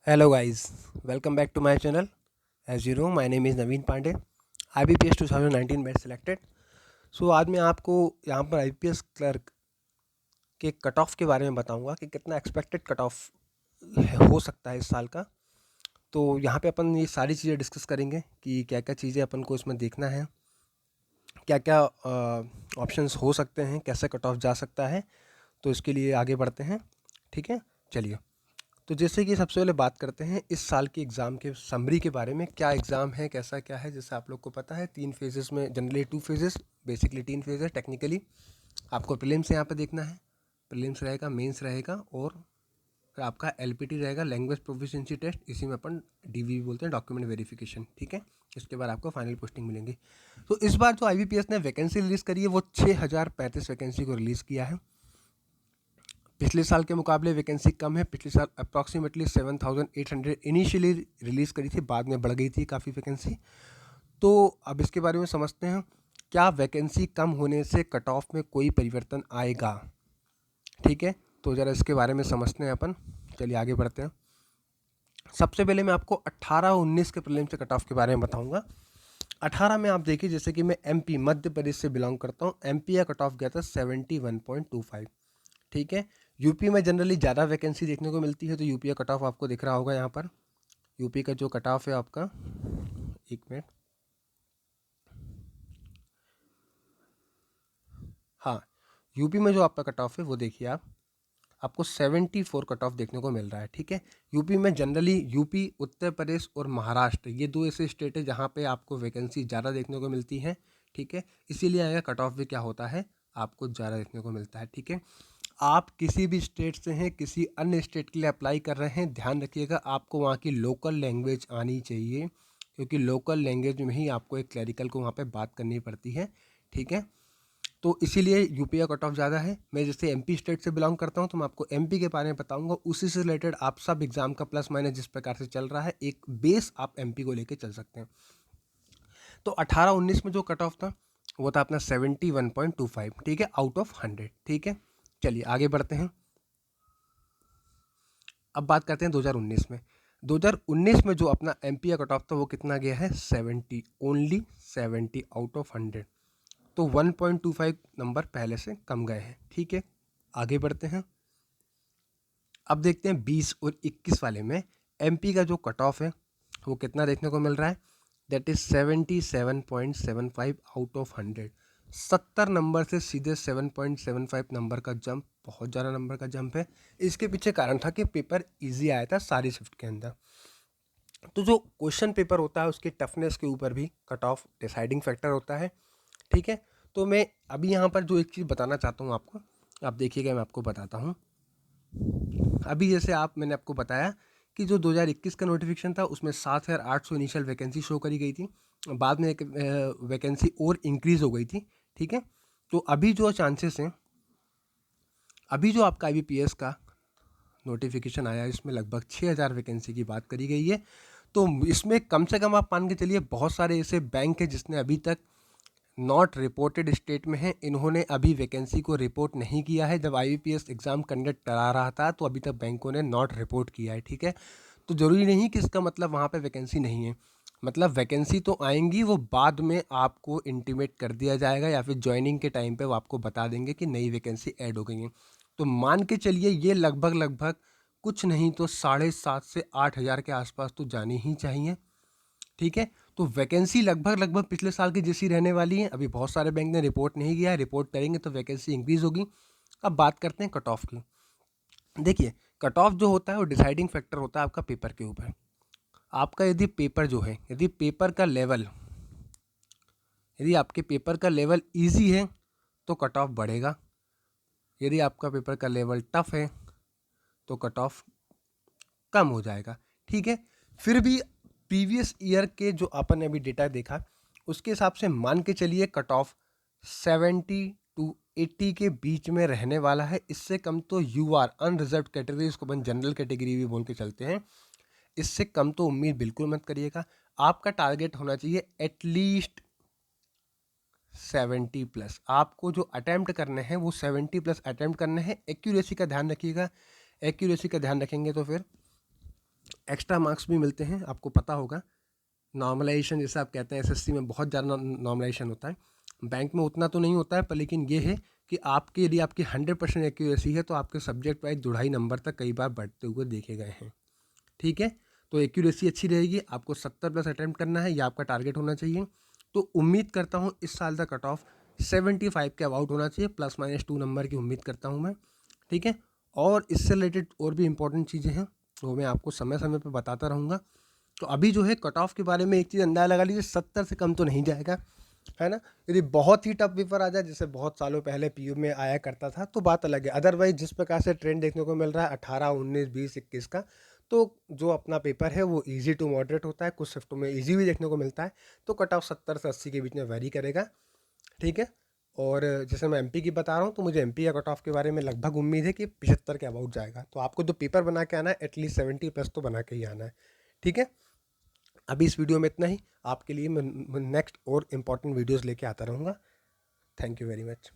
Hello guys, welcome back to my channel. As you know, my name is Naveen Pandey. IBPS 2019 batch selected. So आज मैं आपको यहाँ पर IPS clerk के cut off के बारे में बताऊंगा कि कितना एक्सपेक्टेड कट ऑफ हो सकता है इस साल का. तो यहाँ पे अपन ये सारी चीज़ें डिस्कस करेंगे कि क्या क्या चीज़ें अपन को इसमें देखना है, क्या क्या ऑप्शंस हो सकते हैं, कैसे कट ऑफ जा सकता है. तो इसके लिए आगे बढ़ते हैं. ठीक है, चलिए. तो जैसे कि सबसे पहले बात करते हैं इस साल की एग्ज़ाम के समरी के बारे में. क्या एग्ज़ाम है, कैसा क्या है. जैसे आप लोग को पता है 3 फेजेस में, generally 2 phases, basically 3 phases. Technically आपको प्रीलिम्स यहाँ पे देखना है, प्रीलिम्स रहेगा, मेंस रहेगा और फिर आपका एलपीटी रहेगा, लैंग्वेज प्रोफिशिएंसी टेस्ट. इसी में अपन डीवी बोलते हैं, डॉक्यूमेंट वेरिफिकेशन. ठीक है, इसके बाद आपको फाइनल पोस्टिंग मिलेंगी. तो इस बार जो आईबीपीएस ने वैकेंसी रिलीज़ करी है वो 6035 वैकेंसी को रिलीज़ किया है. पिछले साल के मुकाबले वैकेंसी कम है. पिछले साल अप्रॉक्सीमेटली 7800 इनिशियली रिलीज़ करी थी, बाद में बढ़ गई थी काफ़ी वैकेंसी. तो अब इसके बारे में समझते हैं, क्या वैकेंसी कम होने से कट ऑफ में कोई परिवर्तन आएगा. ठीक है, तो ज़रा इसके बारे में समझते हैं अपन. चलिए आगे बढ़ते हैं. सबसे पहले मैं आपको 18-19 के प्रीलिम्स से कट ऑफ के बारे में बताऊंगा. 18 में आप देखिए, जैसे कि मैं एमपी मध्य प्रदेश से बिलोंग करता हूँ. एमपी का कट ऑफ गया था 71.25. ठीक है, यूपी में जनरली ज़्यादा वैकेंसी देखने को मिलती है, तो यूपी का कट ऑफ आपको दिख रहा होगा यहाँ पर. यूपी का जो कट ऑफ है आपका, एक मिनट, हाँ, यूपी में जो आपका कट ऑफ है वो देखिए आप, आपको 74 कट ऑफ देखने को मिल रहा है. ठीक है, यूपी में जनरली, यूपी, उत्तर प्रदेश और महाराष्ट्र, ये दो ऐसे स्टेट है जहाँ पे आपको वैकेंसी ज़्यादा देखने को मिलती है. ठीक है, इसीलिए आएगा कट ऑफ भी क्या होता है, आपको ज़्यादा देखने को मिलता है. ठीक है, आप किसी भी स्टेट से हैं, किसी अन्य स्टेट के लिए अप्लाई कर रहे हैं, ध्यान रखिएगा आपको वहाँ की लोकल लैंग्वेज आनी चाहिए, क्योंकि लोकल लैंग्वेज में ही आपको एक क्लरिकल को वहाँ पे बात करनी पड़ती है. ठीक है, तो इसीलिए यूपी का कट ऑफ ज़्यादा है. मैं जैसे एमपी स्टेट से बिलोंग करता हूँ, तो मैं आपको एमपी के बारे में बताऊँगा. उसी से रिलेटेड आप सब एग्ज़ाम का प्लस माइनस जिस प्रकार से चल रहा है, एक बेस आप एमपी को लेकर चल सकते हैं. तो 18-19 में जो कट ऑफ था वो था अपना 71.25. ठीक है, आउट ऑफ 100. ठीक है, चलिए आगे बढ़ते हैं. अब बात करते हैं 2019 में. 2019 में जो अपना एमपी का कट ऑफ था वो कितना गया है, 70, ओनली 70 आउट ऑफ 100. तो 1.25 नंबर पहले से कम गए हैं. ठीक है, आगे बढ़ते हैं. अब देखते हैं 20 और 21 वाले में एमपी का जो कट ऑफ है वो कितना देखने को मिल रहा है. That is 77.75 out of 100. 70 number से सीधे 7.75 नंबर का जंप, बहुत ज़्यादा नंबर का जंप है. इसके पीछे कारण था कि पेपर इजी आया था सारी शिफ्ट के अंदर. तो जो क्वेश्चन पेपर होता है उसकी टफनेस के ऊपर भी कट ऑफ डिसाइडिंग फैक्टर होता है. ठीक है, तो मैं अभी यहाँ पर जो एक चीज़ बताना चाहता हूँ आपको, आप देखिएगा, मैं आपको बताता हूँ. अभी जैसे मैंने आपको बताया कि जो 2021 का नोटिफिकेशन था उसमें 7800 इनिशियल वैकेंसी शो करी गई थी. बाद में एक वैकेंसी और इंक्रीज़ हो गई थी. ठीक है, तो अभी जो चांसेस हैं, अभी जो आपका IBPS का नोटिफिकेशन आया है इसमें लगभग 6000 वैकेंसी की बात करी गई है. तो इसमें कम से कम आप मान के चलिए बहुत सारे ऐसे बैंक हैं जिसने अभी तक नॉट रिपोर्टेड स्टेट में है, इन्होंने अभी वैकेंसी को रिपोर्ट नहीं किया है. जब IBPS एग्ज़ाम कंडक्ट करा रहा था तो अभी तक बैंकों ने नॉट रिपोर्ट किया है. ठीक है, तो ज़रूरी नहीं कि इसका मतलब वहाँ पे वैकेंसी नहीं है. मतलब वैकेंसी तो आएंगी, वो बाद में आपको इंटीमेट कर दिया जाएगा या फिर ज्वाइनिंग के टाइम पे वो आपको बता देंगे कि नई वैकेंसी ऐड हो गई है. तो मान के चलिए ये लगभग लगभग कुछ नहीं तो 7,500 से 8,000 के आसपास तो जानी ही चाहिए. ठीक है, तो वैकेंसी लगभग लगभग पिछले साल की जैसी रहने वाली है. अभी बहुत सारे बैंक ने रिपोर्ट नहीं किया है, रिपोर्ट करेंगे तो वैकेंसी इंक्रीज़ होगी. अब बात करते हैं कट ऑफ की. देखिए, कट ऑफ जो होता है वो डिसाइडिंग फैक्टर होता है आपका पेपर के ऊपर. आपका यदि पेपर जो है, यदि पेपर का लेवल, यदि आपके पेपर का लेवल ईजी है तो कट ऑफ बढ़ेगा. यदि आपका पेपर का लेवल टफ है तो कट ऑफ कम हो जाएगा. ठीक है, फिर भी प्रीवियस ईयर के जो अपन ने अभी डेटा देखा उसके हिसाब से मान के चलिए कट ऑफ 70 to 80 के बीच में रहने वाला है. इससे कम तो UR अनरिजर्व कैटेगरी, इसको अपन जनरल कैटेगरी भी बोल के चलते हैं, इससे कम तो उम्मीद बिल्कुल मत करिएगा. आपका टारगेट होना चाहिए एटलीस्ट 70 प्लस. आपको जो अटैम्प्ट करने हैं वो 70 प्लस अटैम्प्ट करने हैं. एक्यूरेसी का ध्यान रखिएगा, एक्यूरेसी का ध्यान रखेंगे तो फिर एक्स्ट्रा मार्क्स भी मिलते हैं, आपको पता होगा। नॉर्मलाइजेशन जैसे आप कहते हैं, एसएससी में बहुत ज़्यादा नॉर्मलाइजेशन होता है, बैंक में उतना तो नहीं होता है, पर लेकिन ये है कि आपके यदि आपकी 100% एक्यूरेसी है तो आपके सब्जेक्ट वाइज 2.5 नंबर तक कई बार बढ़ते हुए देखे गए हैं। ठीक है, तो एक्यूरेसी अच्छी रहेगी, आपको 70+ अटैम्प्ट करना है, ये आपका टारगेट होना चाहिए। तो उम्मीद करता हूँ इस साल का कट ऑफ 75 के अबाउट होना चाहिए, ±2 नंबर की उम्मीद करता हूँ मैं। ठीक है, और इससे रिलेटेड और भी इंपॉर्टेंट चीज़ें हैं, वो मैं आपको समय समय पर बताता रहूँगा। तो अभी जो है कट ऑफ के बारे में एक चीज़ अंदाज़ा लगा लीजिए, 70 से कम तो नहीं जाएगा, है ना। यदि बहुत ही टफ पेपर आ जाए, जैसे बहुत सालों पहले पीयू में आया करता था, तो बात अलग है। अदरवाइज जिस प्रकार से ट्रेंड देखने को मिल रहा है 18, 19, 20, 21 का, तो जो अपना पेपर है वो इजी टू मॉडरेट होता है, कुछ शिफ्टों में इजी भी देखने को मिलता है। तो कट ऑफ 70 से 80 के बीच में वेरी करेगा। ठीक है, और जैसे मैं एमपी की बता रहा हूँ, तो मुझे एमपी या कट ऑफ के बारे में लगभग उम्मीद है कि 75 के अबाउट जाएगा। तो आपको जो पेपर बना के आना है एटलीस्ट 70+ तो बना के ही आना है। ठीक है, अभी इस वीडियो में इतना ही। आपके लिए मैं नेक्स्ट और इम्पॉर्टेंट वीडियोस लेके आता रहूँगा। Thank you very much.